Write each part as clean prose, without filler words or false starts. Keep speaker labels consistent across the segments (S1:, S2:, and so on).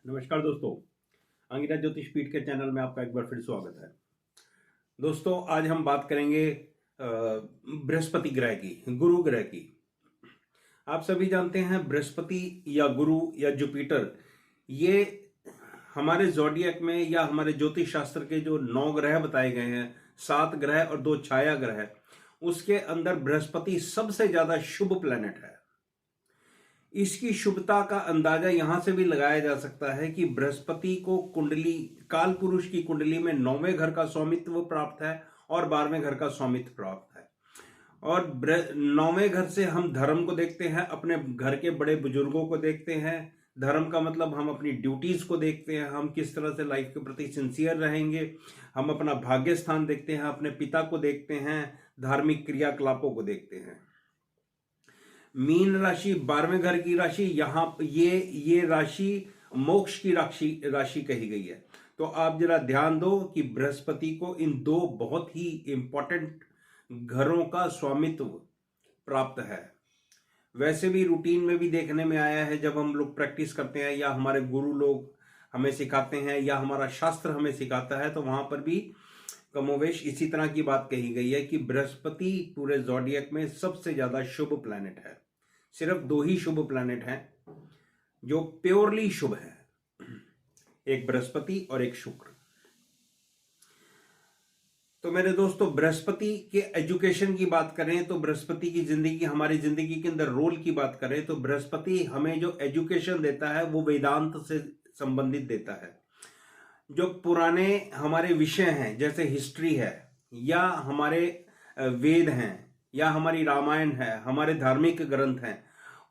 S1: नमस्कार दोस्तों, अंगिरा ज्योतिष पीठ के चैनल में आपका एक बार फिर स्वागत है। दोस्तों, आज हम बात करेंगे बृहस्पति ग्रह की, गुरु ग्रह की। आप सभी जानते हैं बृहस्पति या गुरु या जुपिटर, ये हमारे ज़ोडिएक में या हमारे ज्योतिष शास्त्र के जो 9 ग्रह बताए गए हैं, 7 ग्रह और 2 छाया ग्रह, उसके अंदर बृहस्पति सबसे ज्यादा शुभ प्लैनेट है। इसकी शुभता का अंदाजा यहां से भी लगाया जा सकता है कि बृहस्पति को कुंडली, काल पुरुष की कुंडली में 9वें घर का स्वामित्व प्राप्त है और 12वें घर का स्वामित्व प्राप्त है। और 9वें घर से हम धर्म को देखते हैं, अपने घर के बड़े बुजुर्गों को देखते हैं। धर्म का मतलब हम अपनी ड्यूटीज को देखते हैं, हम किस तरह से लाइफ के प्रति सिंसियर रहेंगे। हम अपना भाग्य स्थान देखते हैं, अपने पिता को देखते हैं, धार्मिक क्रियाकलापों को देखते हैं। मीन राशि 12वें घर की राशि, यहां ये राशि मोक्ष की राशि कही गई है। तो आप जरा ध्यान दो कि बृहस्पति को इन 2 बहुत ही इंपॉर्टेंट घरों का स्वामित्व प्राप्त है। वैसे भी रूटीन में भी देखने में आया है, जब हम लोग प्रैक्टिस करते हैं या हमारे गुरु लोग हमें सिखाते हैं या हमारा शास्त्र हमें सिखाता है, तो वहां पर भी कमोवेश इसी तरह की बात कही गई है कि बृहस्पति पूरे ज़ोडिएक में सबसे ज्यादा शुभ प्लैनेट है। सिर्फ 2 ही शुभ प्लैनेट हैं जो प्योरली शुभ है, एक बृहस्पति और एक शुक्र। तो मेरे दोस्तों, बृहस्पति के एजुकेशन की बात करें तो बृहस्पति की जिंदगी, हमारी जिंदगी के अंदर रोल की बात करें तो बृहस्पति हमें जो एजुकेशन देता है वो वेदांत से संबंधित देता है। जो पुराने हमारे विषय हैं, जैसे हिस्ट्री है या हमारे वेद हैं या हमारी रामायण है, हमारे धार्मिक ग्रंथ हैं,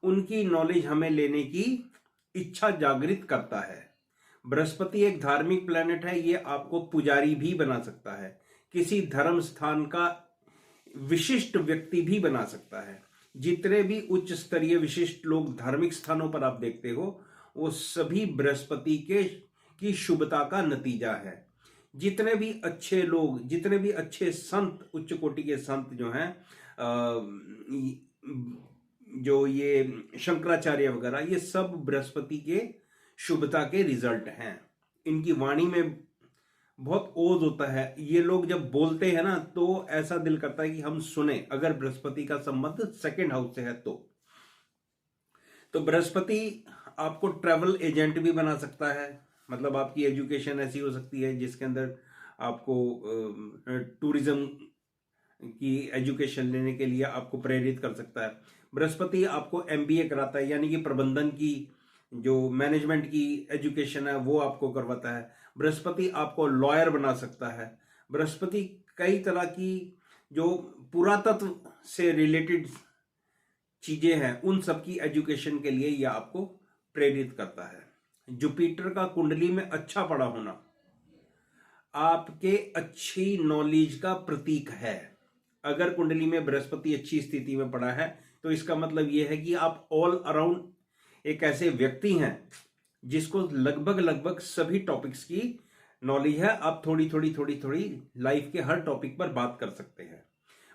S1: उनकी नॉलेज हमें लेने की इच्छा जागृत करता है। बृहस्पति एक धार्मिक प्लैनेट है, ये आपको पुजारी भी बना सकता है, किसी धर्म स्थान का विशिष्ट व्यक्ति भी बना सकता है। जितने भी उच्च स्तरीय विशिष्ट लोग धार्मिक स्थानों पर आप देखते हो, वो सभी बृहस्पति की शुभता का नतीजा है। जितने भी अच्छे लोग, जितने भी अच्छे संत, उच्च कोटि के संत जो हैं, जो ये शंकराचार्य वगैरह, ये सब बृहस्पति के शुभता के रिजल्ट हैं। इनकी वाणी में बहुत ओज होता है। ये लोग जब बोलते हैं ना, तो ऐसा दिल करता है कि हम सुने, अगर बृहस्पति का संबंध 2nd हाउस से है तो बृहस्पति आपको ट्रैवल एजेंट भी बना सकता है। मतलब आपकी एजुकेशन ऐसी हो सकती है जिसके अंदर आपको टूरिज्म की एजुकेशन लेने के लिए आपको प्रेरित कर सकता है। बृहस्पति आपको MBA कराता है, यानी कि प्रबंधन की, जो मैनेजमेंट की एजुकेशन है वो आपको करवाता है। बृहस्पति आपको लॉयर बना सकता है। बृहस्पति कई तरह की जो पुरातत्व से रिलेटेड चीजें हैं, उन सब की एजुकेशन के लिए यह आपको प्रेरित करता है। जुपिटर का कुंडली में अच्छा पड़ा होना आपके अच्छी नॉलेज का प्रतीक है। अगर कुंडली में बृहस्पति अच्छी स्थिति में पड़ा है तो इसका मतलब यह है कि आप ऑल अराउंड एक ऐसे व्यक्ति हैं जिसको लगभग सभी टॉपिक्स की नॉलेज है। आप थोड़ी थोड़ी लाइफ के हर टॉपिक पर बात कर सकते हैं।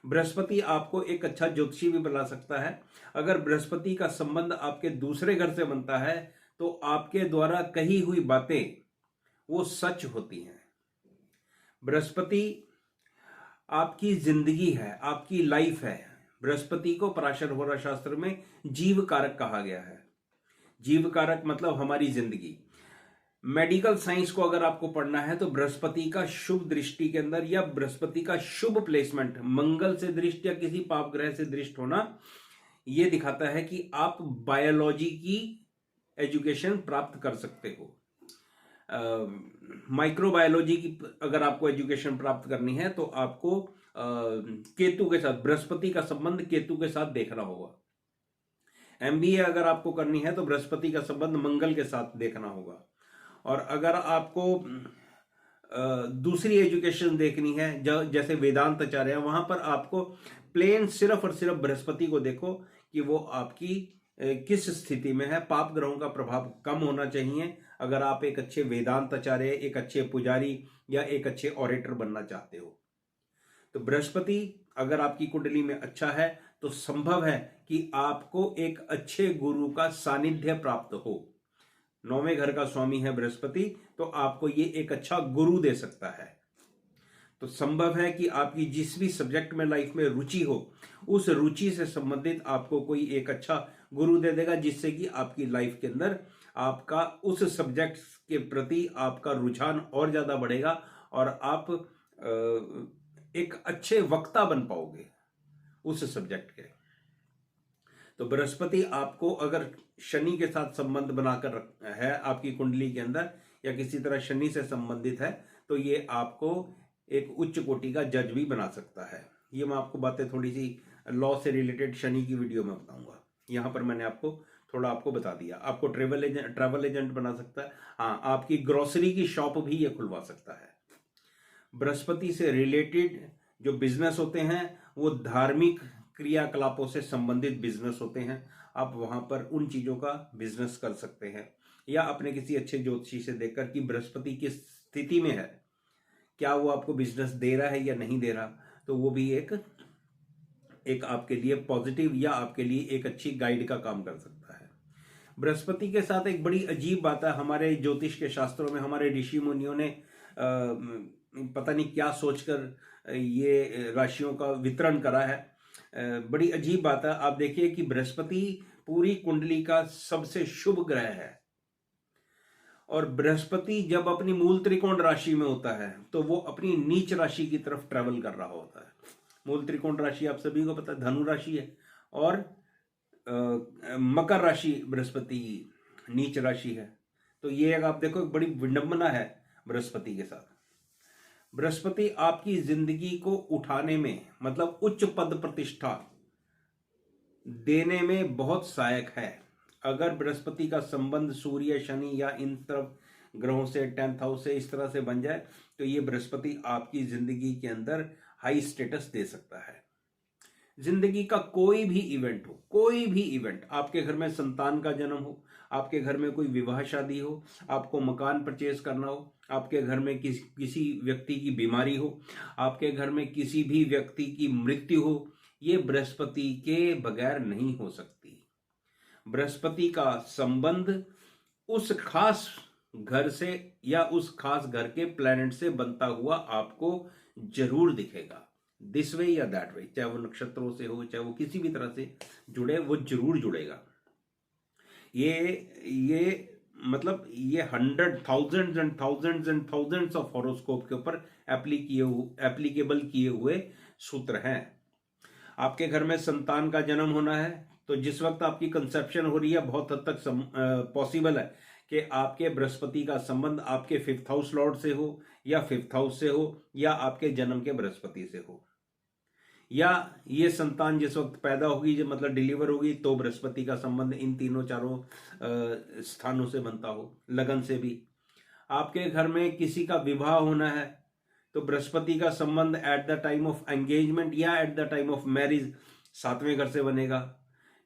S1: बृहस्पति आपको एक अच्छा ज्योतिषी भी बना सकता है। अगर बृहस्पति का संबंध आपके दूसरे घर से बनता है तो आपके द्वारा कही हुई बातें वो सच होती हैं। बृहस्पति आपकी जिंदगी है, आपकी लाइफ है। बृहस्पति को पराशर होरा शास्त्र में जीव कारक कहा गया है। जीव कारक मतलब हमारी जिंदगी। मेडिकल साइंस को अगर आपको पढ़ना है तो बृहस्पति का शुभ दृष्टि के अंदर या बृहस्पति का शुभ प्लेसमेंट, मंगल से दृष्टि या किसी पाप ग्रह से दृष्टि होना, यह दिखाता है कि आप बायोलॉजी की एजुकेशन प्राप्त कर सकते हो। माइक्रोबायोलॉजी की अगर आपको एजुकेशन प्राप्त करनी है तो आपको केतु के साथ, बृहस्पति का संबंध केतु के साथ देखना होगा। MBA अगर आपको करनी है तो बृहस्पति का संबंध मंगल के साथ देखना होगा। और अगर आपको दूसरी एजुकेशन देखनी है, जैसे वेदांत आचार्य, वहां पर आपको प्लेन सिर्फ और सिर्फ बृहस्पति को देखो कि वो आपकी किस स्थिति में है। पाप ग्रहों का प्रभाव कम होना चाहिए अगर आप एक अच्छे वेदांत आचार्य, एक अच्छे पुजारी या एक अच्छे ऑरेटर बनना चाहते हो। तो बृहस्पति अगर आपकी कुंडली में अच्छा है तो संभव है कि आपको एक अच्छे गुरु का सानिध्य प्राप्त हो। 9वें घर का स्वामी है बृहस्पति, तो आपको ये एक अच्छा गुरु दे सकता है। तो संभव है कि आपकी जिस भी सब्जेक्ट में लाइफ में रुचि हो, उस रुचि से संबंधित आपको कोई एक अच्छा गुरु दे देगा, जिससे कि आपकी लाइफ के अंदर आपका उस सब्जेक्ट के प्रति आपका रुझान और ज्यादा बढ़ेगा और आप एक अच्छे वक्ता बन पाओगे उस सब्जेक्ट के। तो बृहस्पति आपको अगर शनि के साथ संबंध बनाकर है आपकी कुंडली के अंदर, या किसी तरह शनि से संबंधित है, तो ये आपको एक उच्च कोटि का जज भी बना सकता है। ये मैं आपको बातें थोड़ी सी लॉ से रिलेटेड शनि की वीडियो में बताऊंगा। यहाँ पर मैंने आपको थोड़ा आपको बता दिया। आपको ट्रैवल एजेंट बना सकता है। हाँ, आपकी ग्रोसरी की शॉप भी ये खुलवा सकता है। बृहस्पति से रिलेटेड जो बिजनेस होते हैं वो धार्मिक क्रियाकलापों से संबंधित बिजनेस होते हैं। आप वहां पर उन चीजों का बिजनेस कर सकते हैं, या अपने किसी अच्छे ज्योतिषी से देखकर कि बृहस्पति किस स्थिति में है, क्या वो आपको बिजनेस दे रहा है या नहीं दे रहा, तो वो भी एक आपके लिए पॉजिटिव या आपके लिए एक अच्छी गाइड का काम कर सकता है। बृहस्पति के साथ एक बड़ी अजीब बात है, हमारे ज्योतिष के शास्त्रों में हमारे ऋषि मुनियों ने पता नहीं क्या सोचकर ये राशियों का वितरण करा है। बड़ी अजीब बात है। आप देखिए कि बृहस्पति पूरी कुंडली का सबसे शुभ ग्रह है, और बृहस्पति जब अपनी मूल त्रिकोण राशि में होता है तो वो अपनी नीच राशि की तरफ ट्रेवल कर रहा होता है। मूल त्रिकोण राशि आप सभी को पता है धनु राशि है, और मकर राशि बृहस्पति की नीच राशि है। तो ये आप देखो एक बड़ी विडंबना है बृहस्पति के साथ। बृहस्पति आपकी जिंदगी को उठाने में, मतलब उच्च पद प्रतिष्ठा देने में बहुत सहायक है। अगर बृहस्पति का संबंध सूर्य, शनि या इन तरफ ग्रहों से 10th हाउस से इस तरह से बन जाए, तो ये बृहस्पति आपकी जिंदगी के अंदर हाई स्टेटस दे सकता है। जिंदगी का कोई भी इवेंट हो, कोई भी इवेंट, आपके घर में संतान का जन्म हो, आपके घर में कोई विवाह शादी हो, आपको मकान परचेज करना हो, आपके घर में किसी व्यक्ति की बीमारी हो, आपके घर में किसी भी व्यक्ति की मृत्यु हो, ये बृहस्पति के बगैर नहीं हो सकती। बृहस्पति का संबंध उस खास घर से या उस खास घर के प्लैनेट से बनता हुआ आपको जरूर दिखेगा, दिस वे या दैट वे, चाहे वो नक्षत्रों से हो, चाहे वो किसी भी तरह से जुड़े, वो जरूर जुड़ेगा। ये मतलब ये 100,000 and thousands and thousands of horoscope के ऊपर एप्लीकेबल किए हुए सूत्र हैं। आपके घर में संतान का जन्म होना है, तो जिस वक्त आपकी कंसेप्शन हो रही है, बहुत हद तक पॉसिबल है कि आपके बृहस्पति का संबंध आपके 5th हाउस लॉर्ड से हो, या 5th हाउस से हो, या आपके जन्म के बृहस्पति से हो, या ये संतान जिस वक्त पैदा होगी, जब मतलब डिलीवर होगी, तो बृहस्पति का संबंध इन तीनों चारों स्थानों से बनता हो, लगन से भी। आपके घर में किसी का विवाह होना है, तो बृहस्पति का संबंध at the time of engagement या at the time of marriage 7वें घर से बनेगा,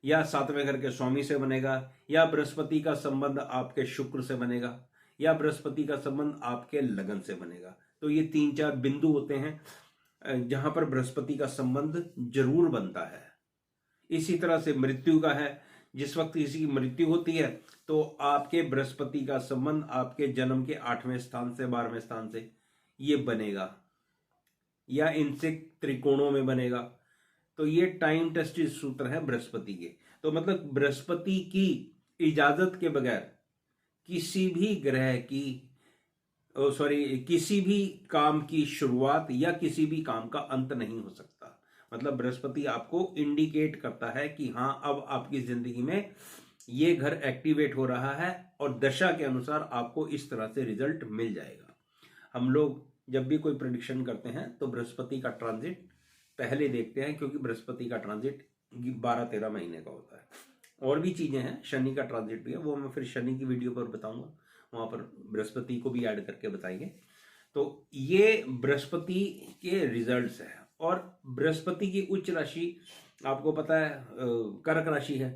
S1: या 7वें घर के स्वामी से बनेगा, या बृहस्पति का संबंध आपके शुक्र से बनेगा, या बृहस्पति का संबंध आपके लगन से बनेगा। तो ये 3-4 बिंदु होते हैं जहां पर बृहस्पति का संबंध जरूर बनता है। इसी तरह से मृत्यु का है, जिस वक्त किसी की मृत्यु होती है, तो आपके बृहस्पति का संबंध आपके जन्म के 8वें स्थान से 12वें स्थान से ये बनेगा, या इनसे त्रिकोणों में बनेगा। तो ये टाइम टेस्टेड सूत्र है बृहस्पति के। तो मतलब बृहस्पति की इजाजत के बगैर किसी भी ग्रह की किसी भी काम की शुरुआत या किसी भी काम का अंत नहीं हो सकता। मतलब बृहस्पति आपको इंडिकेट करता है कि हाँ, अब आपकी जिंदगी में ये घर एक्टिवेट हो रहा है, और दशा के अनुसार आपको इस तरह से रिजल्ट मिल जाएगा। हम लोग जब भी कोई प्रेडिक्शन करते हैं तो बृहस्पति का ट्रांजिट पहले देखते हैं, क्योंकि बृहस्पति का ट्रांजिट 12-13 महीने का होता है। और भी चीजें हैं, शनि का ट्रांजिट भी है, वो मैं फिर शनि की वीडियो पर बताऊंगा, वहां पर बृहस्पति को भी ऐड करके बताएंगे। तो ये बृहस्पति के रिजल्ट्स हैं। और बृहस्पति की उच्च राशि आपको पता है कर्क राशि है।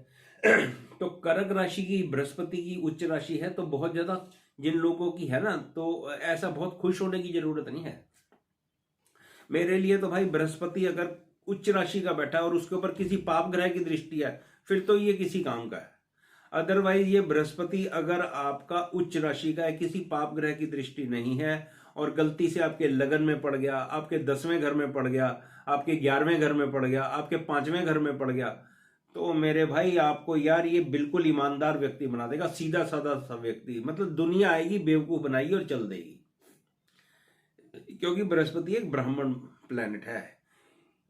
S1: तो कर्क राशि की बृहस्पति की उच्च राशि है, तो बहुत ज्यादा जिन लोगों की है ना, तो ऐसा बहुत खुश होने की जरूरत नहीं है। मेरे लिए तो भाई बृहस्पति अगर उच्च राशि का बैठा है और उसके ऊपर किसी पाप ग्रह की दृष्टि है, फिर तो ये किसी काम का है। अदरवाइज ये बृहस्पति अगर आपका उच्च राशि का है, किसी पाप ग्रह की दृष्टि नहीं है और गलती से आपके लगन में पड़ गया, आपके 10वें घर में पड़ गया, आपके 11वें घर में पड़ गया, आपके 5वें घर में पड़ गया, तो मेरे भाई आपको यार ये बिल्कुल ईमानदार व्यक्ति बना देगा, सीधा साधा सा व्यक्ति, मतलब दुनिया आएगी बेवकूफ बनाएगी और चल देगी, क्योंकि बृहस्पति एक ब्राह्मण प्लेनेट है।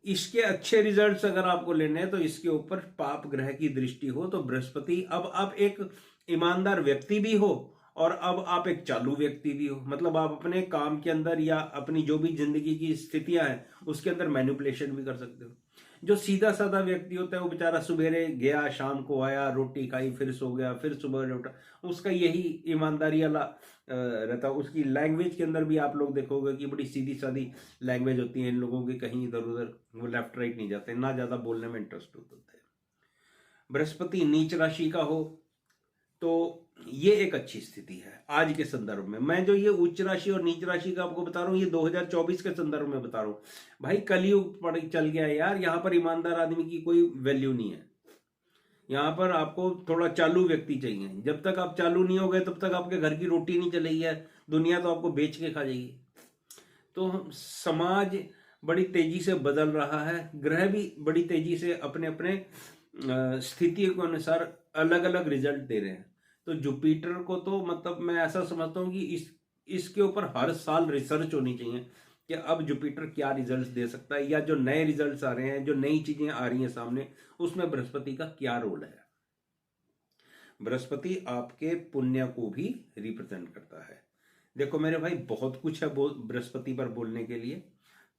S1: इसके अच्छे रिजल्ट्स अगर आपको लेने हैं तो इसके ऊपर पाप ग्रह की दृष्टि हो तो बृहस्पति, अब आप एक ईमानदार व्यक्ति भी हो और अब आप एक चालू व्यक्ति भी हो, मतलब आप अपने काम के अंदर या अपनी जो भी जिंदगी की स्थितियां हैं उसके अंदर मैनिपुलेशन भी कर सकते हो। जो सीधा साधा व्यक्ति होता है वो बेचारा सुबेरे गया, शाम को आया, रोटी खाई, फिर सो गया, फिर सुबह उठा, उसका यही ईमानदारी वाला रहता है। उसकी लैंग्वेज के अंदर भी आप लोग देखोगे कि बड़ी सीधी सादी लैंग्वेज होती है इन लोगों की, कहीं इधर उधर वो लेफ्ट राइट नहीं जाते, ना ज्यादा बोलने में इंटरेस्ट होता है। बृहस्पति नीच राशि का हो तो ये एक अच्छी स्थिति है आज के संदर्भ में। मैं जो ये उच्च राशि और नीच राशि का आपको बता रहा हूँ ये 2024 के संदर्भ में बता रहा हूँ। भाई कलयुग पड़ चल गया है यार, यहाँ पर ईमानदार आदमी की कोई वैल्यू नहीं है। यहाँ पर आपको थोड़ा चालू व्यक्ति चाहिए। जब तक आप चालू नहीं हो गए तब तक आपके घर की रोटी नहीं चलेगी है, दुनिया तो आपको बेच के खा जाएगी। तो समाज बड़ी तेजी से बदल रहा है, ग्रह भी बड़ी तेजी से अपने अपने स्थिति के अनुसार अलग अलग रिजल्ट दे रहे हैं। तो जुपिटर को तो मतलब मैं ऐसा समझता हूँ कि इसके ऊपर हर साल रिसर्च होनी चाहिए कि अब जुपिटर क्या रिजल्ट्स दे सकता है, या जो नए रिजल्ट्स आ रहे हैं, जो नई चीजें आ रही हैं सामने, उसमें बृहस्पति का क्या रोल है। बृहस्पति आपके पुण्य को भी रिप्रेजेंट करता है। देखो मेरे भाई बहुत कुछ है बृहस्पति पर बोलने के लिए,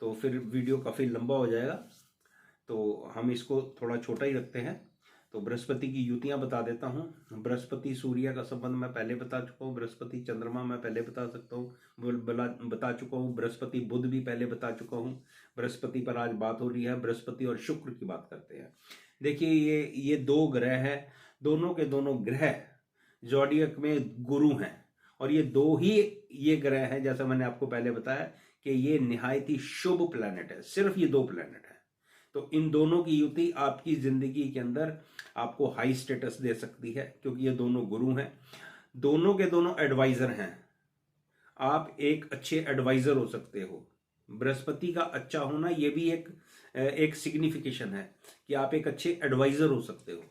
S1: तो फिर वीडियो काफी लंबा हो जाएगा, तो हम इसको थोड़ा छोटा ही रखते हैं। तो बृहस्पति की युतियां बता देता हूँ। बृहस्पति सूर्य का संबंध मैं पहले बता चुका हूँ, बृहस्पति चंद्रमा मैं पहले बता सकता हूँ, बता चुका हूँ, बृहस्पति बुध भी पहले बता चुका हूँ। बृहस्पति पर आज बात हो रही है, बृहस्पति और शुक्र की बात करते हैं। देखिए ये दो ग्रह है, दोनों के दोनों ग्रह जॉडियक में गुरु हैं, और ये दो ही ये ग्रह हैं, जैसा मैंने आपको पहले बताया कि ये निहायत ही शुभ प्लैनेट है, सिर्फ ये दो प्लैनेट है। तो इन दोनों की युति आपकी जिंदगी के अंदर आपको हाई स्टेटस दे सकती है, क्योंकि ये दोनों गुरु हैं, दोनों के दोनों एडवाइजर हैं। आप एक अच्छे एडवाइजर हो सकते हो। बृहस्पति का अच्छा होना ये भी एक सिग्निफिकेशन है कि आप एक अच्छे एडवाइजर हो सकते हो।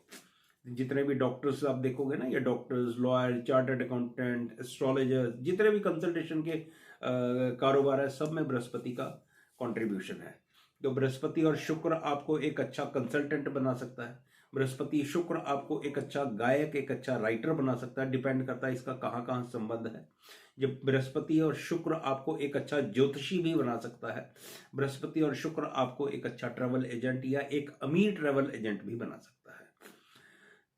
S1: जितने भी डॉक्टर्स आप देखोगे ना, ये doctors, lawyer, chartered accountant, astrologer, जितने भी कंसल्टेशन के कारोबार है, सब में बृहस्पति का कंट्रीब्यूशन है। तो बृहस्पति और शुक्र आपको एक अच्छा कंसल्टेंट बना सकता है। बृहस्पति शुक्र आपको एक अच्छा गायक, एक अच्छा राइटर बना सकता है, डिपेंड करता है इसका कहाँ कहाँ संबंध है। जब बृहस्पति और शुक्र आपको एक अच्छा ज्योतिषी भी बना सकता है। बृहस्पति और शुक्र आपको एक अच्छा ट्रैवल एजेंट या एक अमीर ट्रैवल एजेंट भी बना सकता है।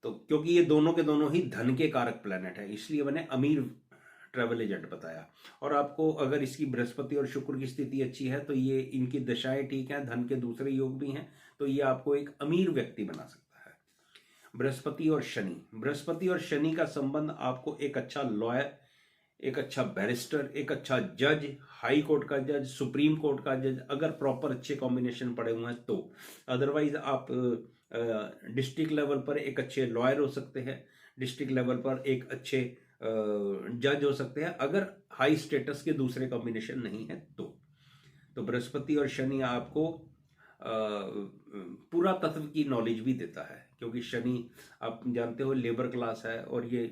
S1: तो क्योंकि ये दोनों के दोनों ही धन के कारक प्लेनेट है, इसलिए मैंने अमीर ट्रैवल एजेंट बताया। और आपको अगर इसकी बृहस्पति और शुक्र की स्थिति अच्छी है तो ये इनकी दशाएं ठीक हैं, धन के दूसरे योग भी हैं, तो ये आपको एक अमीर व्यक्ति बना सकता है। बृहस्पति और शनि, बृहस्पति और शनि का संबंध आपको एक अच्छा लॉयर, एक अच्छा बैरिस्टर, एक अच्छा जज, हाई कोर्ट का जज, सुप्रीम कोर्ट का जज, अगर प्रॉपर अच्छे कॉम्बिनेशन पड़े हुए हैं तो। अदरवाइज आप डिस्ट्रिक्ट लेवल पर एक अच्छे लॉयर हो सकते हैं, डिस्ट्रिक्ट लेवल पर एक अच्छे जज हो सकते हैं, अगर हाई स्टेटस के दूसरे कॉम्बिनेशन नहीं है तो बृहस्पति और शनि आपको पूरा तत्व की नॉलेज भी देता है, क्योंकि शनि आप जानते हो लेबर क्लास है और ये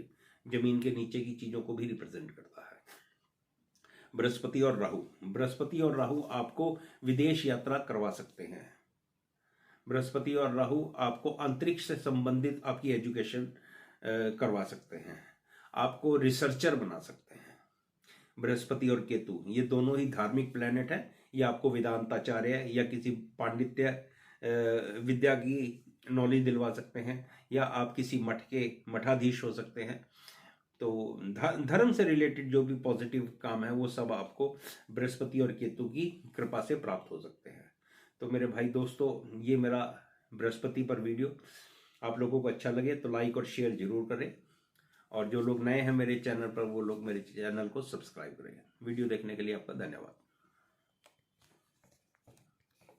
S1: जमीन के नीचे की चीजों को भी रिप्रेजेंट करता है। बृहस्पति और राहु, बृहस्पति और राहु आपको विदेश यात्रा करवा सकते हैं। बृहस्पति और राहु आपको अंतरिक्ष से संबंधित आपकी एजुकेशन करवा सकते हैं, आपको रिसर्चर बना सकते हैं। बृहस्पति और केतु ये दोनों ही धार्मिक प्लेनेट है, ये आपको वेदांताचार्य या किसी पांडित्य विद्या की नॉलेज दिलवा सकते हैं, या आप किसी मठ के मठाधीश हो सकते हैं। तो धर्म से रिलेटेड जो भी पॉजिटिव काम है वो सब आपको बृहस्पति और केतु की कृपा से प्राप्त हो सकते हैं। तो मेरे भाई दोस्तों, ये मेरा बृहस्पति पर वीडियो आप लोगों को अच्छा लगे तो लाइक और शेयर जरूर करें, और जो लोग नए हैं मेरे चैनल पर वो लोग मेरे चैनल को सब्सक्राइब करें। वीडियो देखने के लिए आपका धन्यवाद।